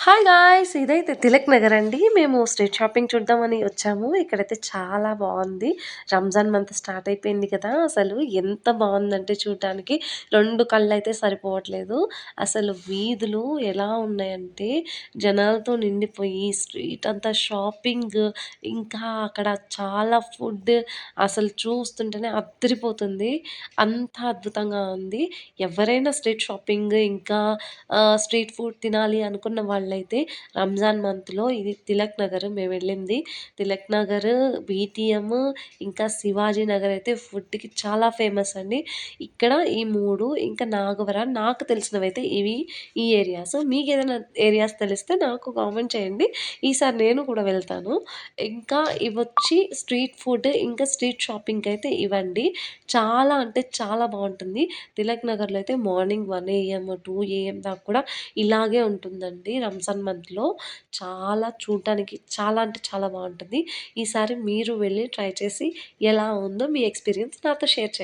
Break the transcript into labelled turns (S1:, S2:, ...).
S1: Hi guys! ఇదైతే తిలక్ నగర్ అండి. మేము స్ట్రీట్ షాపింగ్ చూద్దామని వచ్చాము. ఇక్కడైతే చాలా బావుంది. రంజాన్ మంత్ స్టార్ట్ అయిపోయింది కదా! అసలు ఎంత బావుందంటే చూడటానికి 2 కళ్ళైతే సరిపోవట్లేదు. అసలు వీధులు ఎలా ఉన్నాయంటే జనాలతో నిండిపోయి స్ట్రీట్ అంతా షాపింగ్, ఇంకా అక్కడ చాలా ఫుడ్ అసలు చూస్తుంటేనే అద్దరిపోతుంది. అంత అద్భుతంగా ఉంది. ఎవరైనా స్ట్రీట్ షాపింగ్ ఇంకా స్ట్రీట్ ఫుడ్ తినాలి అనుకున్న వాళ్ళైతే రంజాన్ మంత్‌లో ఇది తిలక్ నగర్ మేమెళ్ళింది. తిలక్ నగర్, బీటీఎం ఇంకా శివాజీ నగర్ అయితే ఫుడ్‌కి చాలా ఫేమస్ అండి. ఇక్కడ ఈ 3 ఇంకా నాగవరం నాకు తెలిసినవైతే ఇవి ఈ ఏరియాస్. మీకేదైనా ఏరియాస్ తెలిస్తే నాకు కామెంట్ చేయండి. ఈసారి నేను కూడా వెళ్తాను. ఇంకా ఇవొచ్చి స్ట్రీట్ ఫుడ్ ఇంకా స్ట్రీట్ షాపింగ్‌కైతే ఇవండి. చాలా అంటే చాలా బావుంటుంది. తిలక్ నగర్‌లో అయితే మార్నింగ్ 1 ఏఎం, 2 ఏఎం దాకా కూడా ఇలాగే ఉంటుందండి రంజాన్ మంత్‌లో. చాలా చూడటానికి చాలా అంటే చాలా బావుంటుంది. ఈసారి మీరు వెళ్లి ట్రై చేసి ఎలా ఉందో మీ ఎక్స్‌పీరియన్స్ నాతో షేర్ చేయండి.